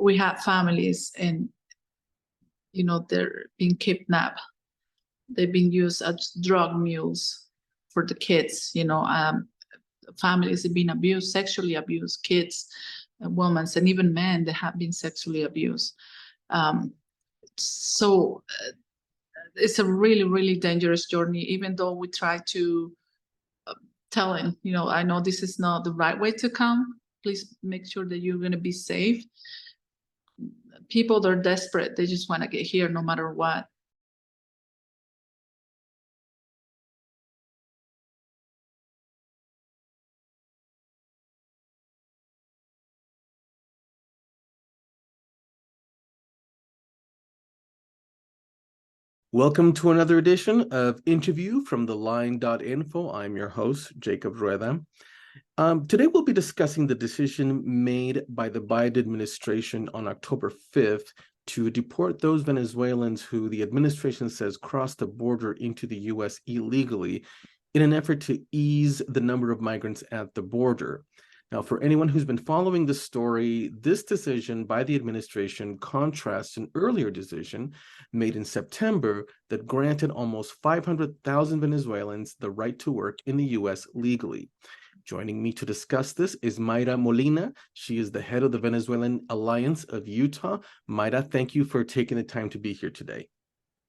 We have families and, they're being kidnapped. They've been used as drug mules for the kids, families have been abused, sexually abused, kids, women, and even men that have been sexually abused. So it's a really, really dangerous journey, even though we try to telling, I know this is not the right way to come. Please make sure that you're going to be safe. People, they're desperate. They just want to get here no matter what. Welcome to another edition of Interview from the Line.info. I'm your host, Jacob Rueda. Today we'll be discussing the decision made by the Biden administration on October 5th to deport those Venezuelans who the administration says crossed the border into the U.S. illegally in an effort to ease the number of migrants at the border. Now, for anyone who's been following the story, this decision by the administration contrasts an earlier decision made in September that granted almost 500,000 Venezuelans the right to work in the U.S. legally. Joining me to discuss this is Mayra Molina. She is the head of the Venezuelan Alliance of Utah. Mayra, thank you for taking the time to be here today.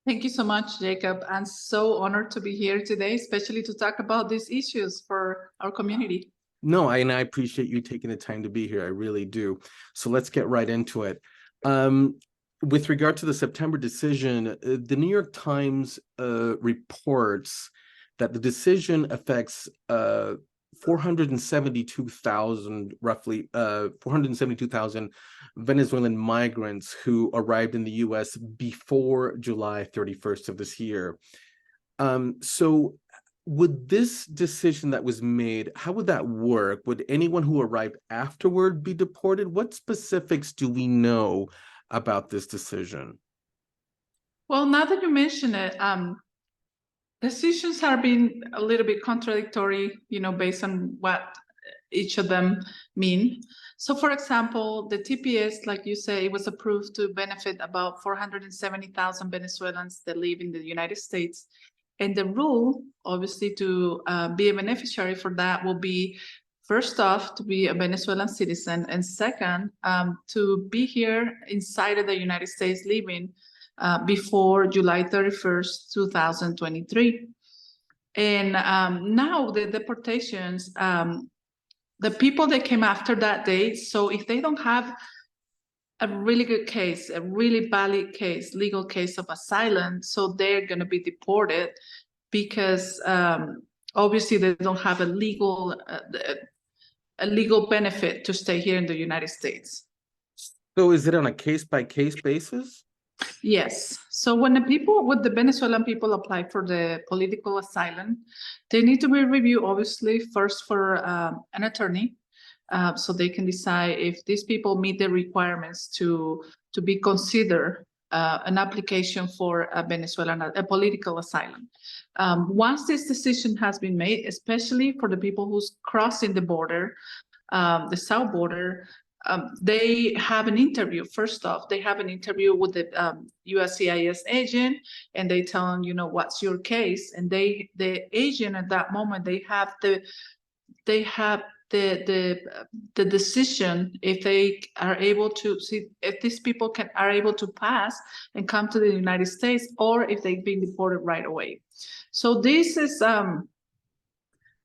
Thank you so much, Jacob. I'm so honored to be here today, especially to talk about these issues for our community. No, I appreciate you taking the time to be here. I really do. So let's get right into it. With regard to the September decision, the New York Times reports that the decision affects 472,000, roughly 472,000 Venezuelan migrants who arrived in the U.S. before July 31st of this year. So would this decision that was made, how would that work? Would anyone who arrived afterward be deported? What specifics do we know about this decision? Well, now that you mention it, decisions have been a little bit contradictory, based on what each of them mean. So, for example, the TPS, like you say, it was approved to benefit about 470,000 Venezuelans that live in the United States. And the rule, obviously, to be a beneficiary for that will be, first off, to be a Venezuelan citizen, and second, to be here inside of the United States living before July 31st, 2023. And now the deportations, the people that came after that date, so if they don't have a really good case, a really valid case, legal case of asylum, so they're going to be deported because obviously they don't have a legal benefit to stay here in the United States. So is it on a case-by-case basis? Yes. So when the Venezuelan people apply for the political asylum, they need to be reviewed, obviously, first for an attorney, so they can decide if these people meet the requirements to be considered an application for a political asylum. Once this decision has been made, especially for the people who's crossing the border, the south border, they have an interview. First off, they have an interview with the USCIS agent, and they tell them, what's your case? And the agent at that moment, they have the decision if they are able to see if these people are able to pass and come to the United States, or if they've been deported right away. So this is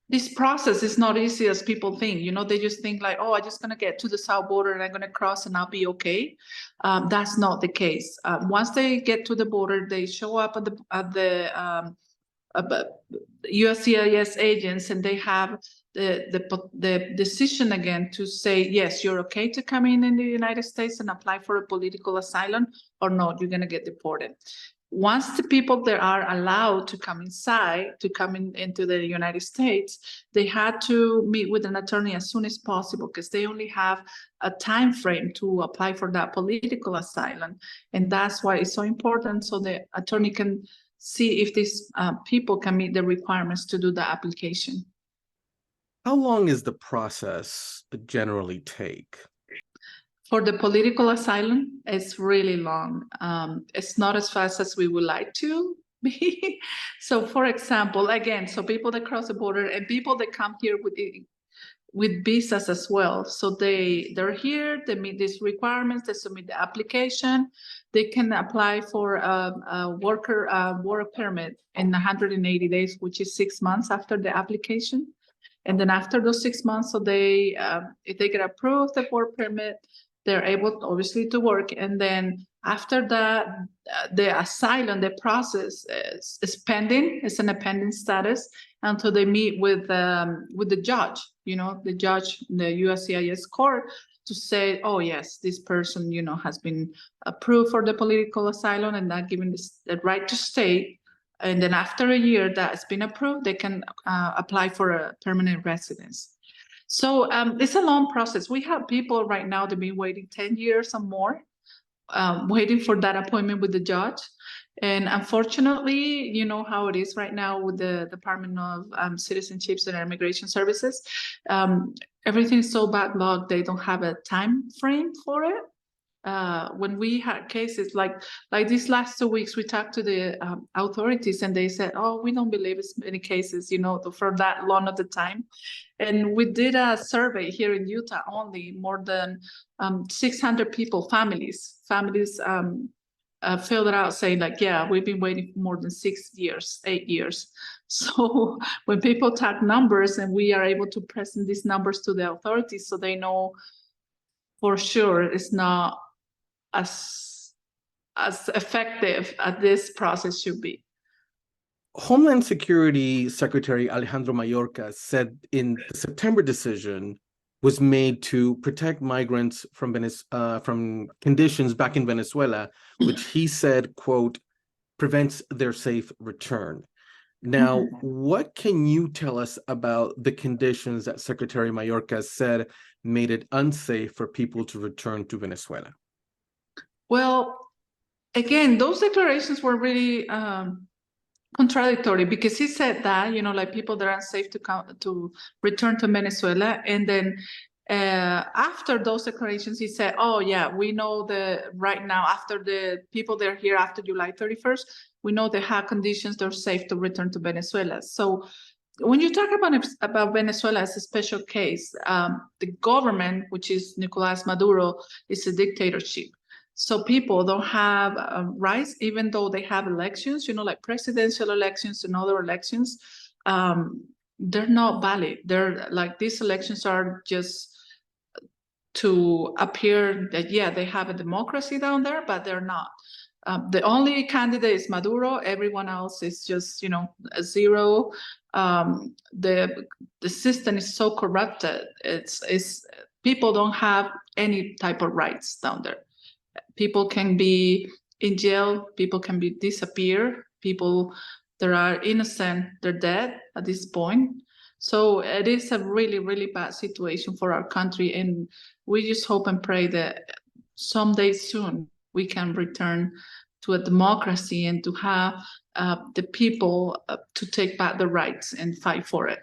this process is not easy as people think. They just think like, oh, I'm just going to get to the south border and I'm going to cross and I'll be okay. That's not the case. Once they get to the border, they show up at the USCIS agents, and they have the decision again to say, yes, you're okay to come in the United States and apply for a political asylum, or no, you're going to get deported. Once the people that are allowed to come into the United States, they had to meet with an attorney as soon as possible, because they only have a time frame to apply for that political asylum. And that's why it's so important, so the attorney can see if these people can meet the requirements to do the application. How long is the process generally take? For the political asylum, it's really long. It's not as fast as we would like to be. So, for example, again, so people that cross the border and people that come here with visas as well. So they're here, they meet these requirements, they submit the application, they can apply for a work permit in 180 days, which is 6 months after the application. And then after those 6 months, so they if they get approved the work permit, they're able obviously to work. And then after that, the asylum, the process is pending. It's in a pending status until they meet with the judge, the judge, the USCIS court, to say, oh yes, this person, has been approved for the political asylum and not given the right to stay. And then after a year that's been approved, they can apply for a permanent residence. So it's a long process. We have people right now that have been waiting 10 years or more, waiting for that appointment with the judge. And unfortunately, you know how it is right now with the Department of Citizenships and Immigration Services. Everything is so backlogged, they don't have a time frame for it. When we had cases like these last 2 weeks, we talked to the authorities and they said, oh, we don't believe it's many cases, for that long of the time. And we did a survey here in Utah, only more than 600 people, families filled it out saying like, yeah, we've been waiting for more than 6 years, 8 years. So when people talk numbers and we are able to present these numbers to the authorities so they know for sure it's not as effective as this process should be. Homeland Security Secretary Alejandro Mayorkas said in the September decision was made to protect migrants from conditions back in Venezuela, which he said, quote, prevents their safe return. Now, what can you tell us about the conditions that Secretary Mayorkas said made it unsafe for people to return to Venezuela? Well, again, those declarations were really contradictory, because he said that, like people that are unsafe to return to Venezuela. And then after those declarations, he said, oh yeah, we know right now, after the people that are here after July 31st, we know they have conditions, they're safe to return to Venezuela. So when you talk about Venezuela as a special case, the government, which is Nicolás Maduro, is a dictatorship. So people don't have rights, even though they have elections, like presidential elections and other elections, they're not valid. They're like, these elections are just to appear that, yeah, they have a democracy down there, but they're not. The only candidate is Maduro. Everyone else is just, a zero. The system is so corrupted. It's people don't have any type of rights down there. People can be in jail, people can disappear, people that are innocent, they're dead at this point. So it is a really, really bad situation for our country. And we just hope and pray that someday soon we can return to a democracy and to have the people to take back the rights and fight for it.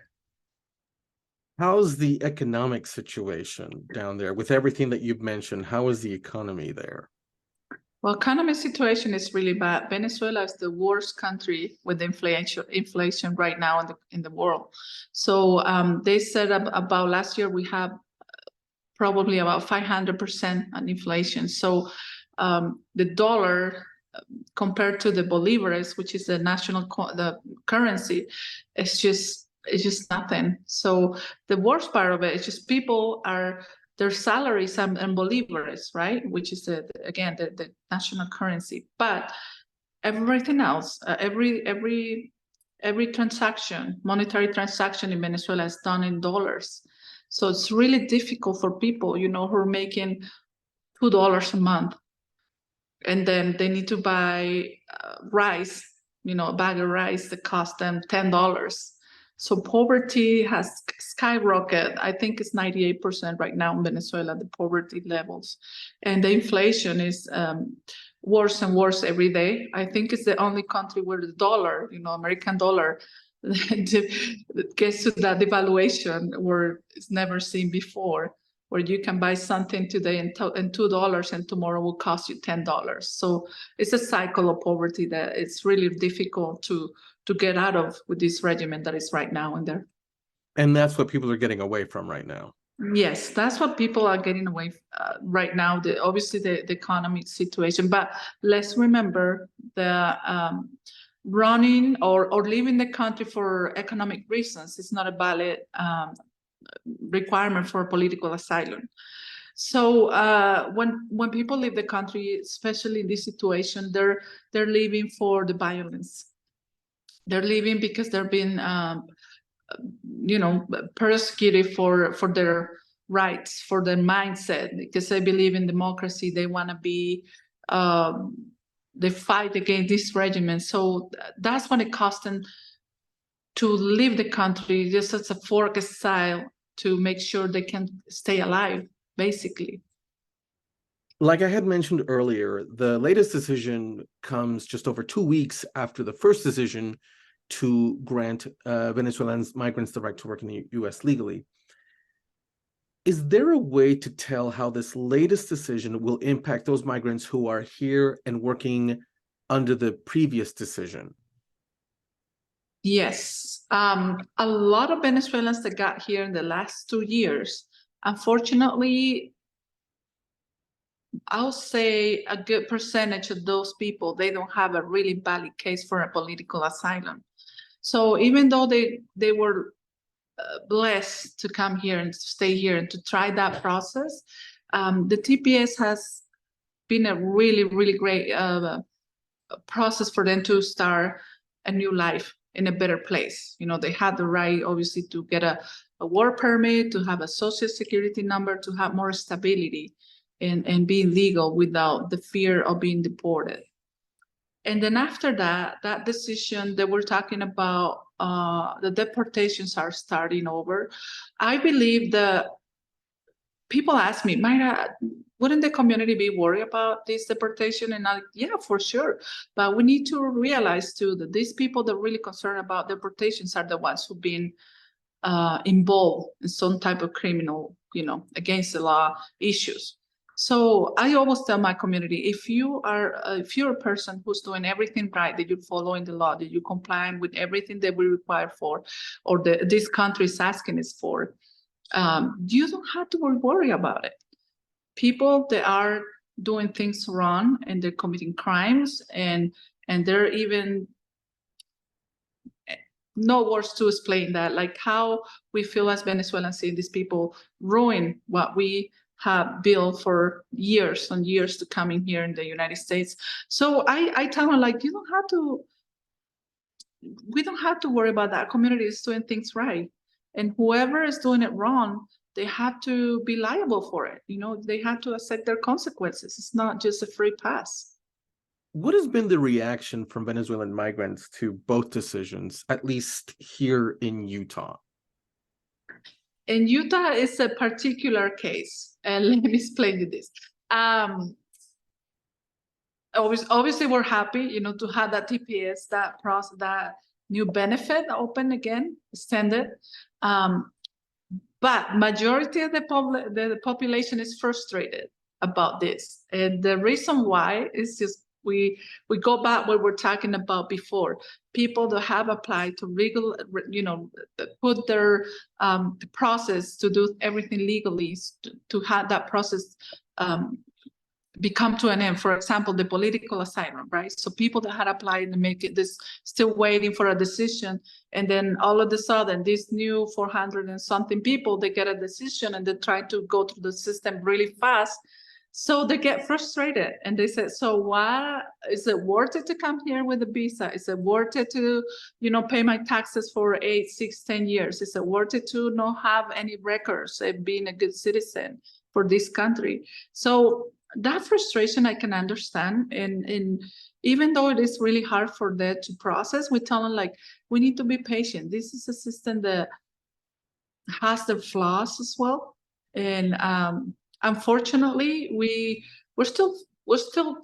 How's the economic situation down there? With everything that you've mentioned, how is the economy there? Well, economic situation is really bad. Venezuela is the worst country with inflation right now in the world. So they said about last year we have probably about 500% on inflation. So the dollar compared to the bolivares, which is the national the currency, it's just nothing. So the worst part of it is just people their salaries and bolivares, right? Which is again the national currency. But everything else, every transaction, monetary transaction in Venezuela is done in dollars. So it's really difficult for people, who are making $2 a month, and then they need to buy rice, a bag of rice that costs them $10. So poverty has skyrocketed. I think it's 98% right now in Venezuela, the poverty levels. And the inflation is worse and worse every day. I think it's the only country where the dollar, American dollar, gets to that devaluation where it's never seen before, where you can buy something today and $2 and tomorrow will cost you $10. So it's a cycle of poverty that it's really difficult to get out of with this regimen that is right now in there. And that's what people are getting away from right now. Yes, that's what people are getting away right now. Obviously the economic situation, but let's remember the running or leaving the country for economic reasons is not a valid requirement for political asylum. So when people leave the country, especially in this situation, they're leaving for the violence. They're leaving because they're being persecuted for their rights, for their mindset, because they believe in democracy. They want to be, they fight against this regimen. So that's what it costs them to leave the country, just as a fork exile to make sure they can stay alive, basically. Like I had mentioned earlier, the latest decision comes just over 2 weeks after the first decision to grant Venezuelan migrants the right to work in the U.S. legally. Is there a way to tell how this latest decision will impact those migrants who are here and working under the previous decision? Yes. A lot of Venezuelans that got here in the last 2 years, unfortunately, I'll say a good percentage of those people, they don't have a really valid case for a political asylum. So even though they were blessed to come here and stay here and to try that process, the TPS has been a really, really great process for them to start a new life in a better place. They had the right, obviously, to get a work permit, to have a social security number, to have more stability and being legal without the fear of being deported. And then after that decision that we're talking about, the deportations are starting over. I believe that people ask me, Mayra, wouldn't the community be worried about this deportation? And I'm like, yeah, for sure. But we need to realize too that these people that are really concerned about deportations are the ones who've been involved in some type of criminal, against the law issues. So I always tell my community, if you're a person who's doing everything right, that you're following the law, that you're complying with everything that we require for, or this country is asking us for, you don't have to worry about it. People that are doing things wrong and they're committing crimes and they're even no words to explain that, like how we feel as Venezuelans seeing these people ruin what we have built for years and years to come in here in the United States. So I tell them, like, we don't have to worry about that. Community is doing things right. And whoever is doing it wrong, they have to be liable for it. They have to accept their consequences. It's not just a free pass. What has been the reaction from Venezuelan migrants to both decisions, at least here in Utah? In Utah, it's a particular case, and let me explain you this. Obviously, we're happy, to have that TPS, that process, that new benefit open again, extended. But majority of the population is frustrated about this, and the reason why is just we go back what we're talking about before. People that have applied to legal, put their process to do everything legally, to have that process become to an end. For example, the political asylum, right? So people that had applied and make it this, still waiting for a decision, and then all of a sudden, these new 400 and something people, they get a decision and they try to go through the system really fast. So they get frustrated and they say, so why is it worth it to come here with a visa? Is it worth it to, pay my taxes for 8, 6, 10 years? Is it worth it to not have any records of being a good citizen for this country? So that frustration I can understand. And even though it is really hard for them to process, we tell them, like, we need to be patient. This is a system that has their flaws as well. And unfortunately, we're still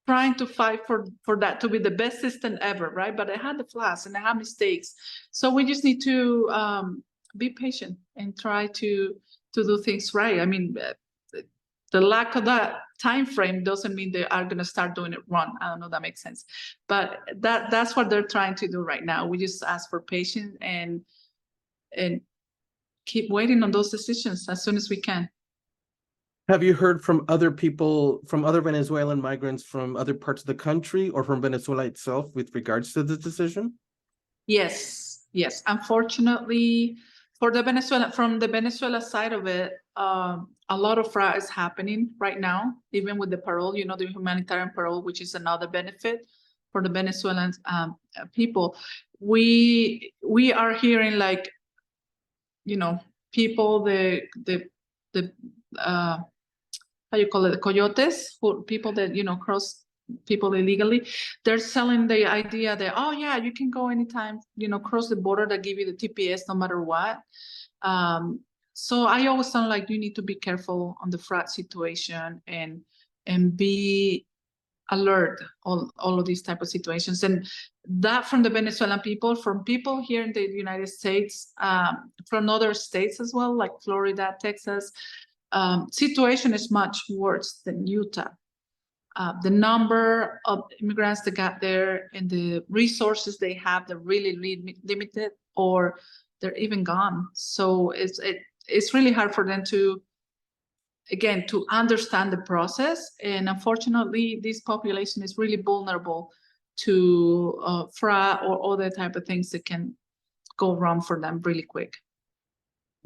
trying to fight for that to be the best system ever, right? But it had the flaws and it had mistakes. So we just need to be patient and try to do things right. I mean, the lack of that time frame doesn't mean they are going to start doing it wrong. I don't know if that makes sense, but that's what they're trying to do right now. We just ask for patience and keep waiting on those decisions as soon as we can. Have you heard from other people, from other Venezuelan migrants from other parts of the country or from Venezuela itself with regards to this decision? Yes. Unfortunately, from the Venezuela side of it, a lot of fraud is happening right now, even with the parole, the humanitarian parole, which is another benefit for the Venezuelan people. We are hearing like, people, the how you call it, the coyotes, who people that cross people illegally. They're selling the idea that, oh yeah, you can go anytime, cross the border. That give you the TPS no matter what. So I always sound like you need to be careful on the fraud situation and be alert on all of these type of situations. And that from the Venezuelan people, from people here in the United States, from other states as well, like Florida, Texas, situation is much worse than Utah. The number of immigrants that got there and the resources they have, they're really limited, or they're even gone. So it's really hard for them to understand the process. And unfortunately, this population is really vulnerable to fraud or other type of things that can go wrong for them really quick.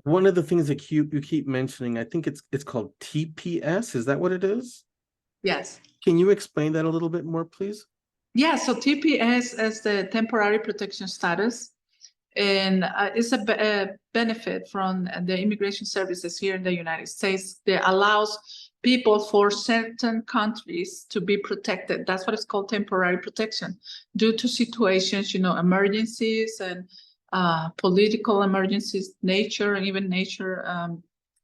One of the things that you keep mentioning, I think it's called TPS. Is that what it is? Yes. Can you explain that a little bit more, please? Yeah, so TPS is the temporary protection status, and it's a benefit from the immigration services here in the United States that allows people for certain countries to be protected. That's what it's called, temporary protection, due to situations, emergencies and political emergencies, nature, and even nature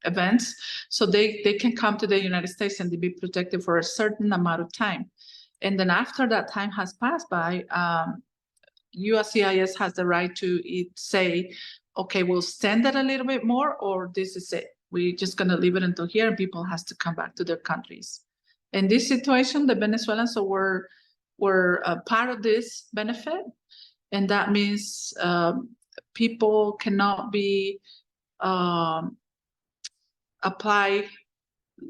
events. So they can come to the United States and they be protected for a certain amount of time. And then after that time has passed by, USCIS has the right to say, okay, we'll extend it a little bit more, or this is it. We're just going to leave it until here, and people has to come back to their countries. In this situation, the Venezuelans were part of this benefit, and that means people cannot be apply,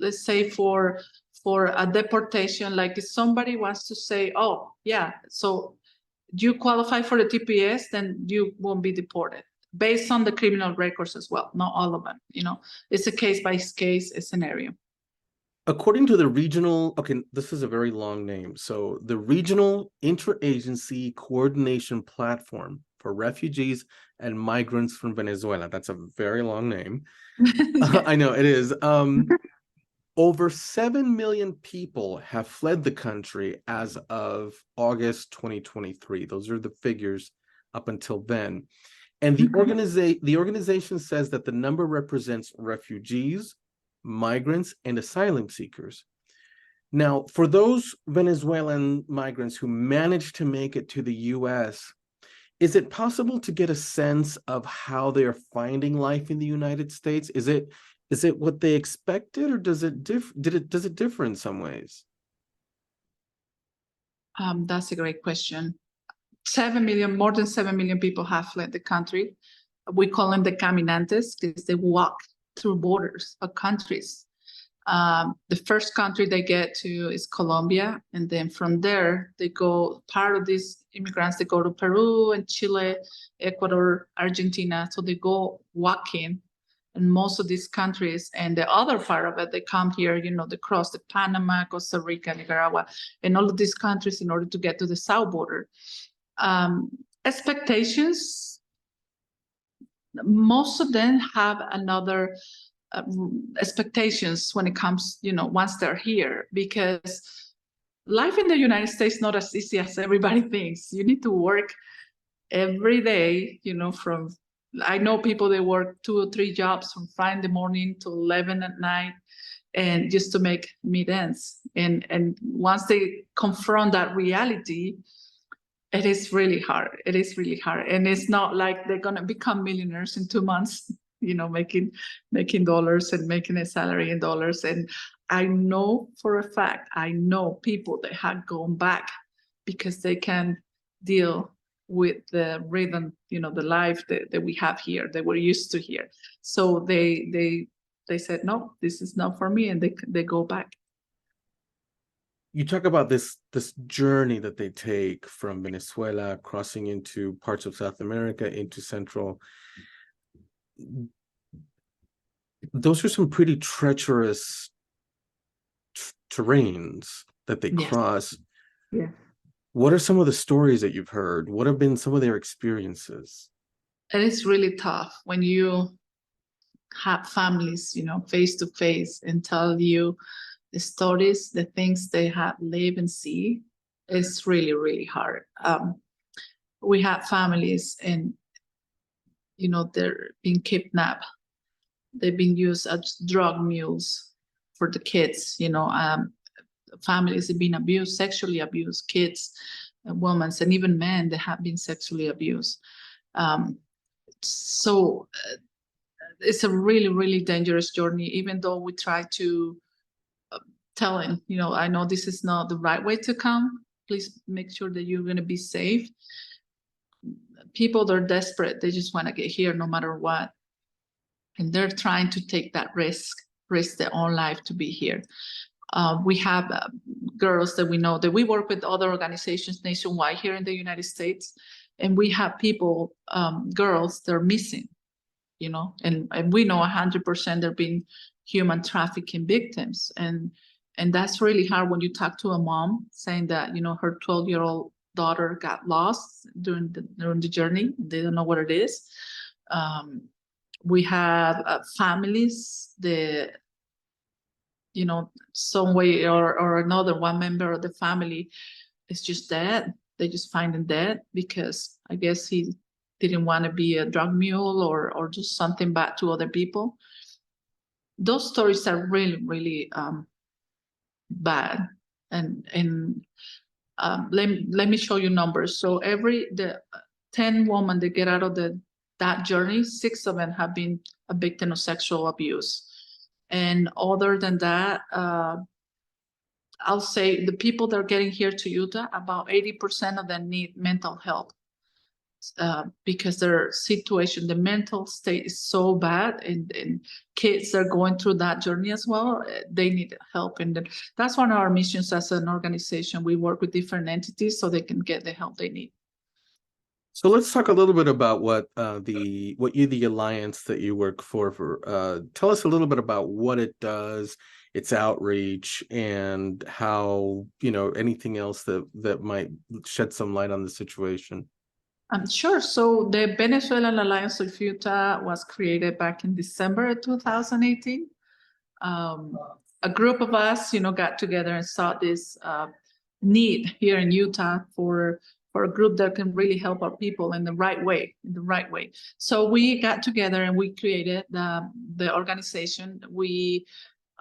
let's say, for a deportation. Like if somebody wants to say, oh yeah, so you qualify for the TPS, then you won't be deported based on the criminal records as well. Not all of them, it's a case by case scenario. According to the regional, okay, this is a very long name. So the Regional Interagency Coordination Platform for Refugees and Migrants from Venezuela. That's a very long name. Yeah. I know it is. Over 7 million people have fled the country as of August 2023. Those are the figures up until then. And the organization says that the number represents refugees, migrants, and asylum seekers. Now, for those Venezuelan migrants who managed to make it to the US, is it possible to get a sense of how they are finding life in the United States? Is it what they expected, or does it differ in some ways? That's a great question. 7 million, more than 7 million people have fled the country. We call them the caminantes because they walk through borders of countries. The first country they get to is Colombia, and then from there they go. Part of these immigrants, they go to Peru and Chile, Ecuador, Argentina. So they go walking in most of these countries, and the other part of it, they come here, they cross the Panama, Costa Rica, Nicaragua, and all of these countries in order to get to the south border. Expectations, most of them have another expectations when it comes, once they're here, because life in the United States is not as easy as everybody thinks. You need to work every day, from, I know people, they work 2 or 3 jobs from 5 in the morning to 11 at night, and just to make meet ends. And once they confront that reality, it is really hard. It is really hard. And it's not like they're going to become millionaires in 2 months. making dollars and making a salary in dollars. And I know for a fact, I know people that have gone back because they can deal with the rhythm, the life that we have here, that we're used to here. So they said, no, this is not for me, and they go back. You talk about this journey that they take from Venezuela, crossing into parts of South America, into Central. Those are some pretty treacherous terrains that they cross. Yeah. What are some of the stories that you've heard? What have been some of their experiences? And it's really tough when you have families, face to face, and tell you the stories, the things they have lived and see. It's really, really hard. We have families, and they're being kidnapped. They've been used as drug mules for the kids. Families have been abused, sexually abused, kids, women, and even men that have been sexually abused. So it's a really, really dangerous journey, even though we try to tell him, I know this is not the right way to come. Please make sure that you're going to be safe. People that are desperate, they just want to get here no matter what. And they're trying to take that risk their own life to be here. We have girls that we know that we work with other organizations nationwide here in the United States. And we have people, girls, that are missing, and we know 100% they're being human trafficking victims. And that's really hard when you talk to a mom saying that, her 12-year-old daughter got lost during the journey. They don't know what it is. We have families that, some way or another, one member of the family is just dead. They just find him dead because I guess he didn't want to be a drug mule or just something bad to other people. Those stories are really, really bad. And let me show you numbers. So the 10 women that get out of that journey, 6 of them have been a victim of sexual abuse. And other than that, I'll say the people that are getting here to Utah, about 80% of them need mental help because their situation, the mental state is so bad, and kids are going through that journey as well. They need help. And that's one of our missions as an organization. We work with different entities so they can get the help they need. So let's talk a little bit about what the alliance that you work for. Tell us a little bit about what it does, its outreach, and how, anything else that might shed some light on the situation. Sure. So the Venezuelan Alliance of Utah was created back in December 2018. A group of us, got together and saw this need here in Utah for a group that can really help our people in the right way. So we got together and we created the organization.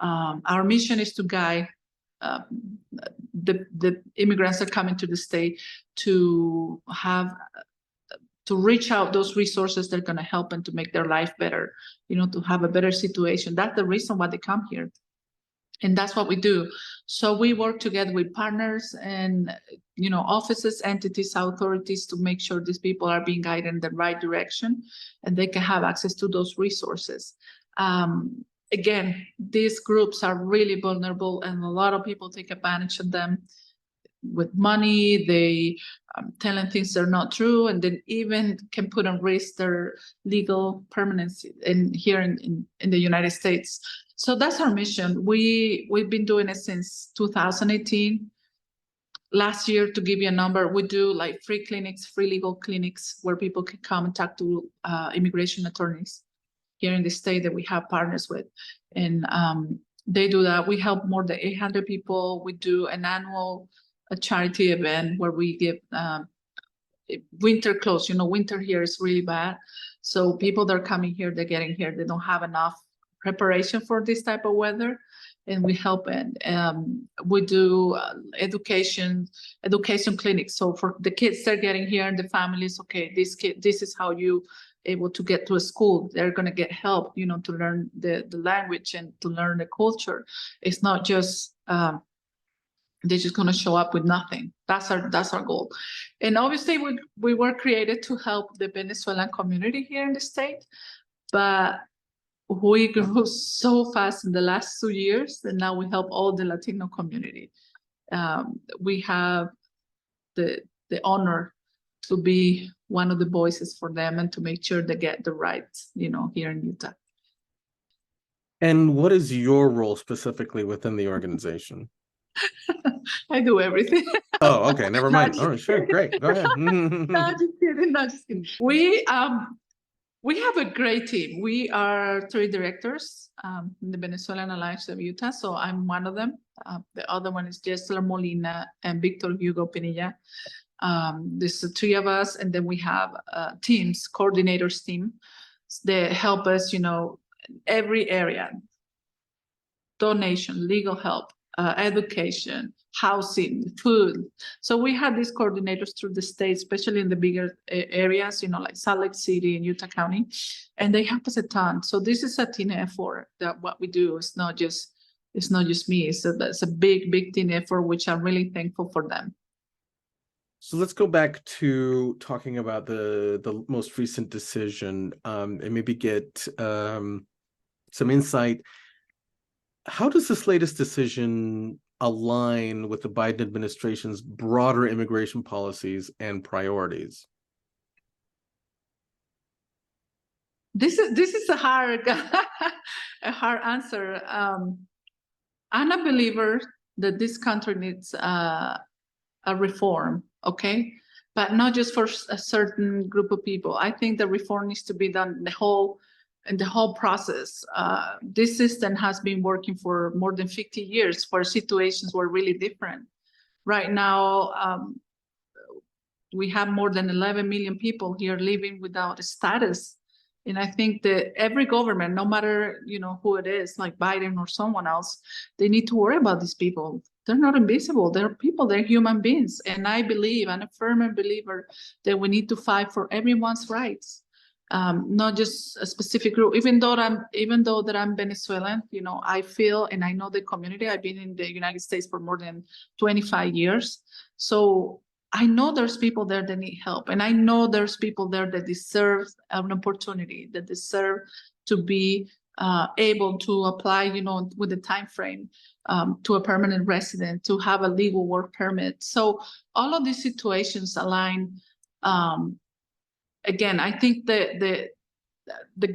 Our mission is to guide the immigrants that come into the state to reach out those resources that are going to help them to make their life better, to have a better situation. That's the reason why they come here. And that's what we do. So we work together with partners and, offices, entities, authorities to make sure these people are being guided in the right direction and they can have access to those resources. Again, these groups are really vulnerable and a lot of people take advantage of them with money. They telling things that are not true, and then even can put on risk their legal permanency here in the United States. So that's our mission. We've been doing it since 2018. Last year, to give you a number, we do like free legal clinics where people can come and talk to immigration attorneys here in the state that we have partners with. And they do that. We help more than 800 people. We do an annual charity event where we give winter clothes. Winter here is really bad. So people that are coming here, they're getting here, they don't have enough preparation for this type of weather. And we help, and we do education clinics. So for the kids that are getting here and the families, okay, this is how you able to get to a school. They're going to get help, you know, to learn the language and to learn the culture. It's not just they're just going to show up with nothing. That's our goal. And obviously we were created to help the Venezuelan community here in the state, but we grew so fast in the last 2 years that now we help all the Latino community. We have the honor to be one of the voices for them and to make sure they get the rights, you know, here in Utah. And what is your role specifically within the organization? I do everything. Oh, okay, never mind. Not All right, sure, great. Go ahead. Not just kidding, not just kidding. We have a great team. We are 3 directors in the Venezuelan Alliance of Utah, so I'm one of them. The other one is Mayra Molina and Victor Hugo Pinilla. There's the 3 of us, and then we have teams, coordinators team. They help us, you know, every area: donation, legal help, education, housing, food. So we have these coordinators through the state, especially in the bigger areas, you know, like Salt Lake City and Utah County, and they help us a ton. So this is a team effort. That what we do is not just me. It's a big team effort, which I'm really thankful for them. So let's go back to talking about the most recent decision, and maybe get some insight. How does this latest decision align with the Biden administration's broader immigration policies and priorities? This is a hard answer. I'm a believer that this country needs a reform, okay, but not just for a certain group of people. I think the reform needs to be done in the whole process. This system has been working for more than 50 years where situations were really different. Right now, we have more than 11 million people here living without a status. And I think that every government, no matter, you know, who it is, like Biden or someone else, they need to worry about these people. They're not invisible. They're people. They're human beings. And I believe, I'm a firm believer that we need to fight for everyone's rights, not just a specific group. Even though I'm Venezuelan, you know, I feel and I know the community. I've been in the United States for more than 25 years, so I know there's people there that need help, and I know there's people there that deserve an opportunity, that deserve to be able to apply, you know, with the time frame to a permanent resident, to have a legal work permit. So all of these situations align. Again, I think the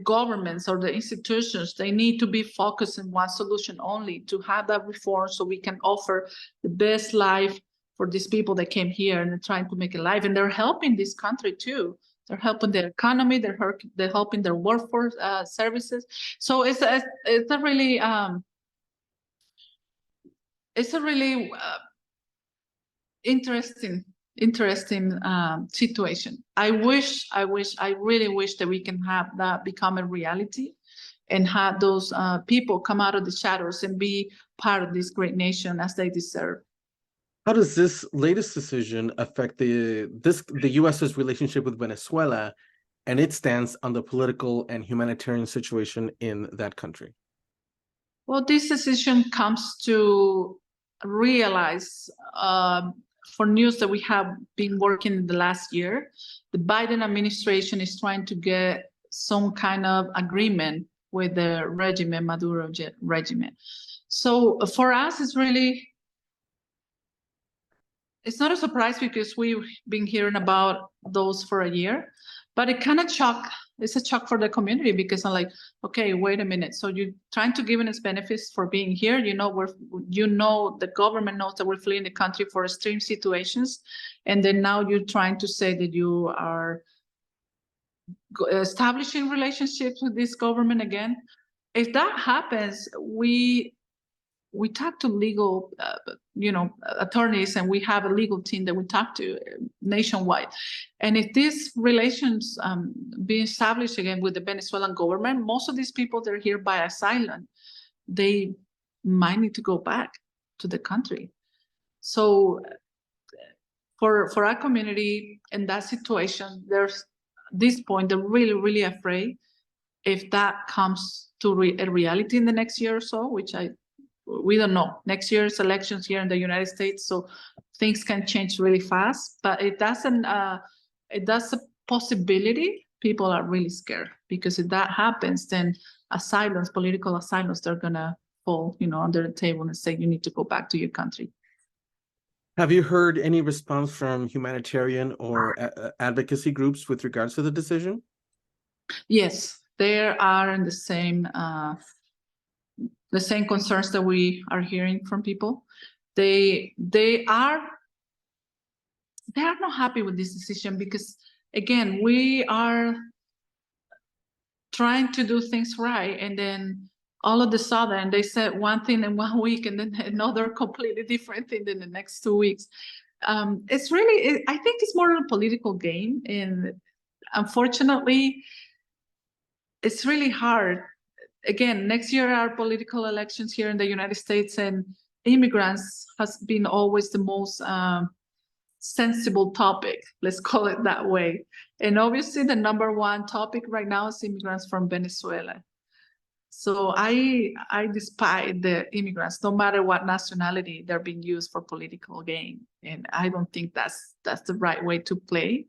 governments or the institutions, they need to be focused on one solution only, to have that reform so we can offer the best life for these people that came here and are trying to make a life. And they're helping this country too. They're helping their economy. They're helping their workforce services. So it's a really interesting situation. I really wish that we can have that become a reality and have those people come out of the shadows and be part of this great nation as they deserve. How does this latest decision affect the U.S.'s relationship with Venezuela and its stance on the political and humanitarian situation in that country? Well, this decision comes to realize for news that we have been working in the last year, the Biden administration is trying to get some kind of agreement with the regime, Maduro regime. So for us, it's not a surprise because we've been hearing about those for a year, but it kind of it's a shock for the community because I'm like, okay, wait a minute. So you're trying to give us benefits for being here. You know, the government knows that we're fleeing the country for extreme situations. And then now you're trying to say that you are establishing relationships with this government again. If that happens, we talk to legal, attorneys, and we have a legal team that we talk to nationwide. And if these relations be established again with the Venezuelan government, most of these people that are here by asylum, they might need to go back to the country. So for our community in that situation, there's this point, they're really, really afraid if that comes to a reality in the next year or so, which we don't know. Next year's elections here in the United States, so things can change really fast. But it doesn't. That's a possibility. People are really scared because if that happens, then asylums, political asylums, they're gonna fall, under the table and say you need to go back to your country. Have you heard any response from humanitarian or advocacy groups with regards to the decision? Yes, there are in the same concerns that we are hearing from people. They are not happy with this decision because, again, we are trying to do things right, and then all of a sudden they said one thing in 1 week and then another completely different thing in the next 2 weeks. It's really, I think it's more of a political game, and unfortunately, it's really hard. Again, next year are political elections here in the United States, and immigrants has been always the most sensible topic, let's call it that way. And obviously the number one topic right now is immigrants from Venezuela. So I despise the immigrants, no matter what nationality, they're being used for political gain. And I don't think that's the right way to play.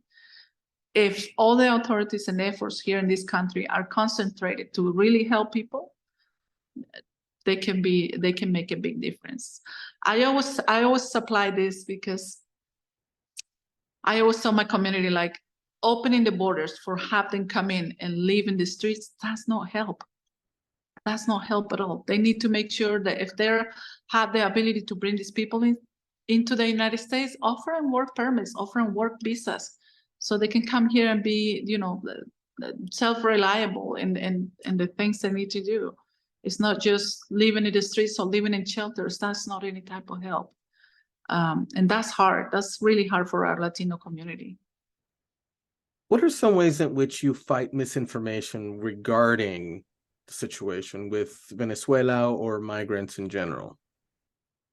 If all the authorities and efforts here in this country are concentrated to really help people, they can make a big difference. I always supply this because I always tell my community, like, opening the borders for have them come in and live in the streets, that's not help. That's not help at all. They need to make sure that if they have the ability to bring these people into the United States, offer them work permits, offer them work visas, so they can come here and be, self-reliable in the things they need to do. It's not just living in the streets or living in shelters. That's not any type of help. And that's hard. That's really hard for our Latino community. What are some ways in which you fight misinformation regarding the situation with Venezuela or migrants in general?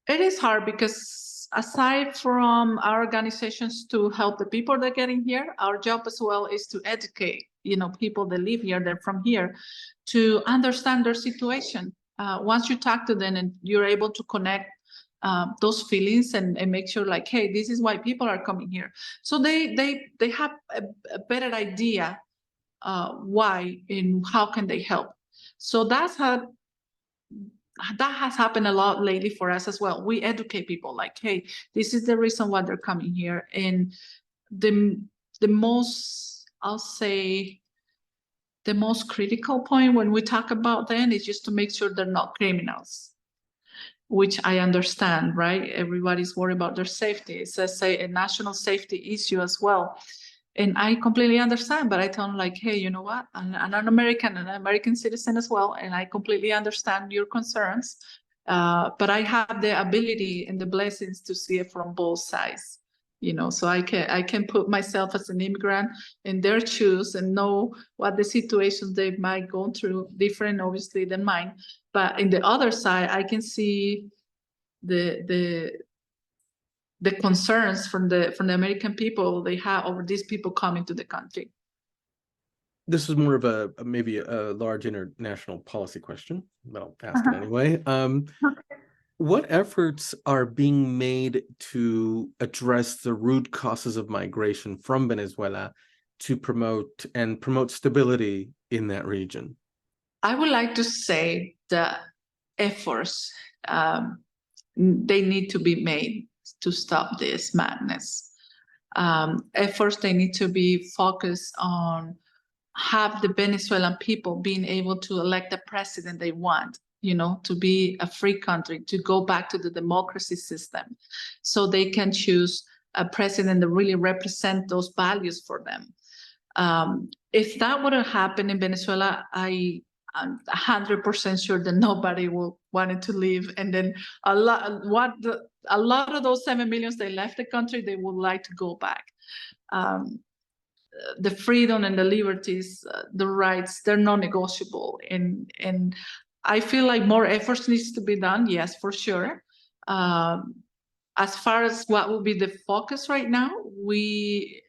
It is hard because aside from our organizations to help the people that are getting here, our job as well is to educate, people that live here, they're from here, to understand their situation. Once you talk to them and you're able to connect those feelings and make sure, like, hey, this is why people are coming here. So they have a better idea why and how can they help. So that has happened a lot lately for us as well. We educate people, like, hey, this is the reason why they're coming here. And the most, I'll say, the most critical point when we talk about them is just to make sure they're not criminals, which I understand, right? Everybody's worried about their safety. It's a national safety issue as well. And I completely understand, but I tell them, like, hey, you know what? I'm an American citizen as well, and I completely understand your concerns. But I have the ability and the blessings to see it from both sides, so I can put myself as an immigrant in their shoes and know what the situations they might go through, different obviously than mine. But in the other side, I can see the concerns from the American people they have over these people coming to the country. This is more of maybe a large international policy question, but I'll ask it anyway. What efforts are being made to address the root causes of migration from Venezuela to promote stability in that region? I would like to say that efforts they need to be made to stop this madness. Efforts they need to be focused on have the Venezuelan people being able to elect the president they want, to be a free country, to go back to the democracy system, so they can choose a president that really represents those values for them. If that would have happened in Venezuela, I'm 100% sure that nobody will want to leave. And then a lot of those 7 million they left the country, they would like to go back. The freedom and the liberties, the rights, they're non-negotiable. And I feel like more efforts needs to be done. Yes, for sure. As far as what will be the focus right now, we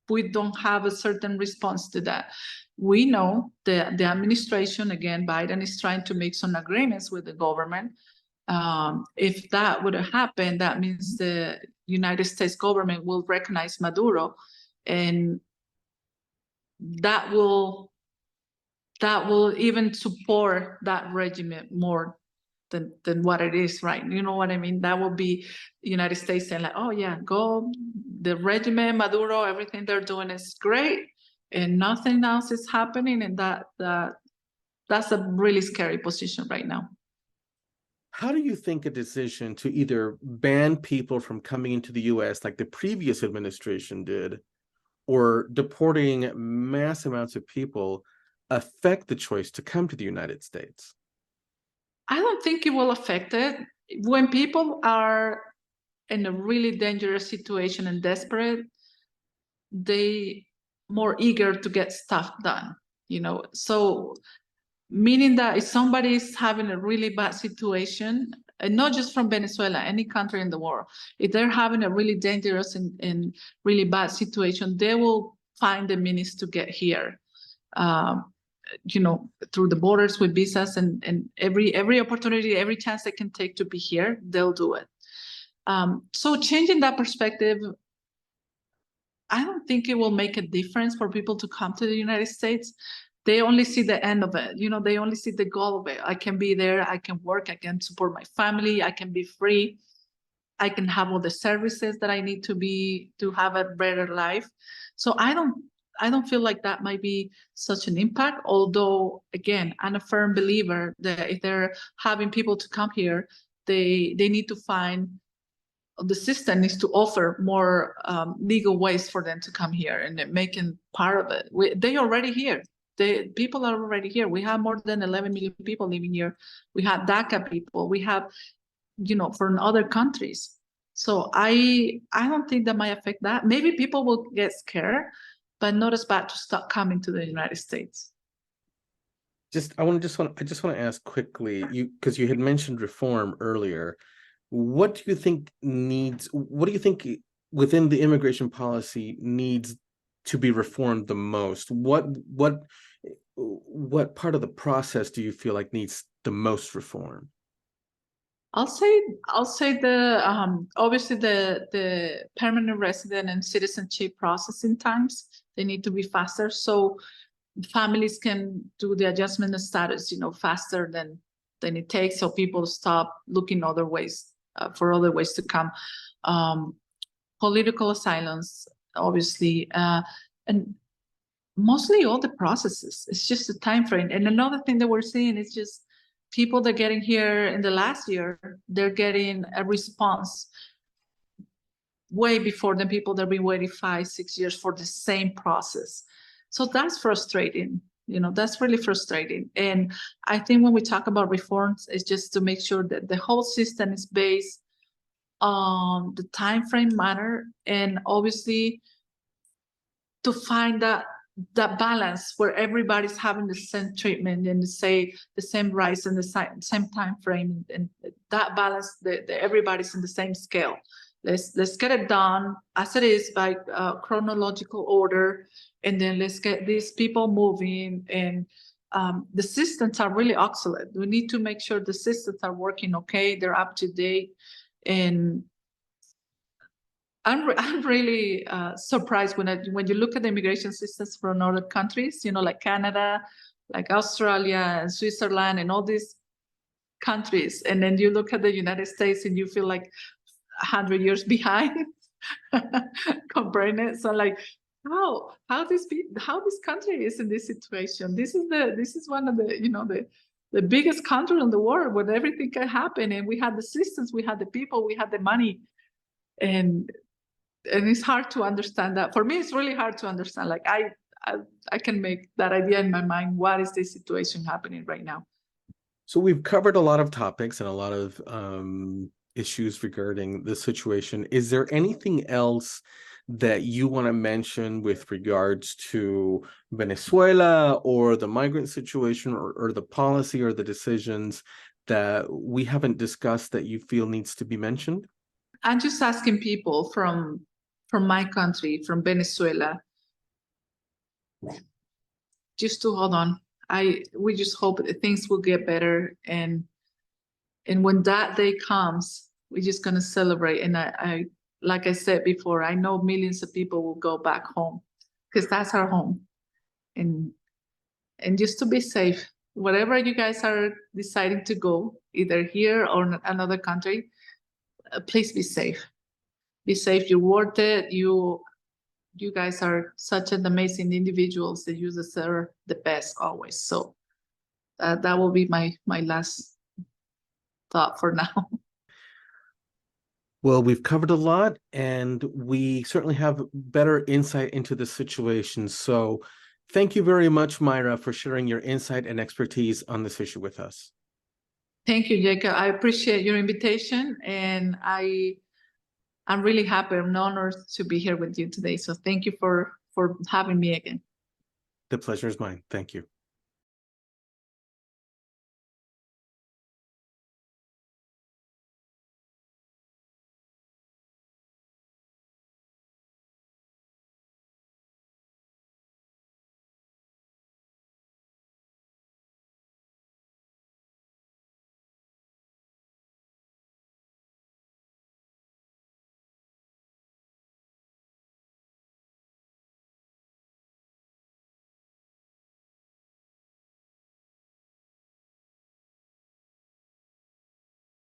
we don't have a certain response to that. We know the administration, again, Biden is trying to make some agreements with the government. If that would happen, that means the United States government will recognize Maduro, and that will even support that regime more than what it is, right? You know what I mean? That will be United States saying like, oh yeah, go, the regime, Maduro, everything they're doing is great, and nothing else is happening, and that's a really scary position right now. How do you think a decision to either ban people from coming into the US like the previous administration did, or deporting mass amounts of people affect the choice to come to the United States? I don't think it will affect it. When people are in a really dangerous situation and desperate, they more eager to get stuff done, you know? So meaning that if somebody is having a really bad situation, and not just from Venezuela, any country in the world, if they're having a really dangerous and really bad situation, they will find the means to get here. You know, through the borders with visas, and every opportunity, every chance they can take to be here, they'll do it. So changing that perspective, I don't think it will make a difference for people to come to the United States. They only see the end of it. You know, they only see the goal of it. I can be there, I can work, I can support my family, I can be free, I can have all the services that I need to have a better life. So I don't feel like that might be such an impact. Although, again, I'm a firm believer that if they're having people to come here, they need to find, the system needs to offer more legal ways for them to come here and making part of it. They already here. People are already here. We have more than 11 million people living here. We have DACA people. We have, you know, from other countries. So I don't think that might affect that. Maybe people will get scared, but not as bad to stop coming to the United States. I just want to ask quickly, because you had mentioned reform earlier. What do you think within the immigration policy needs to be reformed the most? What part of the process do you feel like needs the most reform? I'll say the obviously the permanent resident and citizenship processing times, they need to be faster, so families can do the adjustment of status, you know, faster than it takes, so people stop looking other ways for other ways to come. Political asylums, obviously, and mostly all the processes. It's just a time frame. And another thing that we're seeing is just people that are getting here in the last year, they're getting a response way before the people that have been waiting 5-6 years for the same process. So that's frustrating. You know, that's really frustrating. And I think when we talk about reforms, it's just to make sure that the whole system is based on the time frame matter, and obviously to find that balance where everybody's having the same treatment and the same rights and the same time frame, and that balance, everybody's in the same scale. Let's get it done as it is by chronological order, and then let's get these people moving. And the systems are really excellent. We need to make sure the systems are working okay, they're up to date. And I'm really surprised when you look at the immigration systems from other countries, you know, like Canada, like Australia and Switzerland and all these countries, and then you look at the United States and you feel like 100 years behind comparing it. So like, how this country is in this situation. This is one of the, you know, the biggest country in the world where everything can happen, and we had the systems, we had the people, we had the money, and it's hard to understand that. For me, it's really hard to understand. Like I can make that idea in my mind. What is this situation happening right now? So we've covered a lot of topics and a lot of issues regarding the situation. Is there anything else that you want to mention with regards to Venezuela or the migrant situation, or the policy or the decisions that we haven't discussed that you feel needs to be mentioned? I'm just asking people from my country, from Venezuela, just to hold on. We just hope that things will get better, and when that day comes, we're just gonna celebrate. And I like I said before, I know millions of people will go back home because that's our home. And just to be safe, wherever you guys are deciding to go, either here or another country, please be safe. Be safe. You're worth it. You guys are such an amazing individuals that you deserve the best always. So that will be my last thought for now. Well, we've covered a lot, and we certainly have better insight into the situation. So thank you very much, Mayra, for sharing your insight and expertise on this issue with us. Thank you, Jacob. I appreciate your invitation, and I'm really happy. I'm honored to be here with you today. So thank you for having me again. The pleasure is mine. Thank you.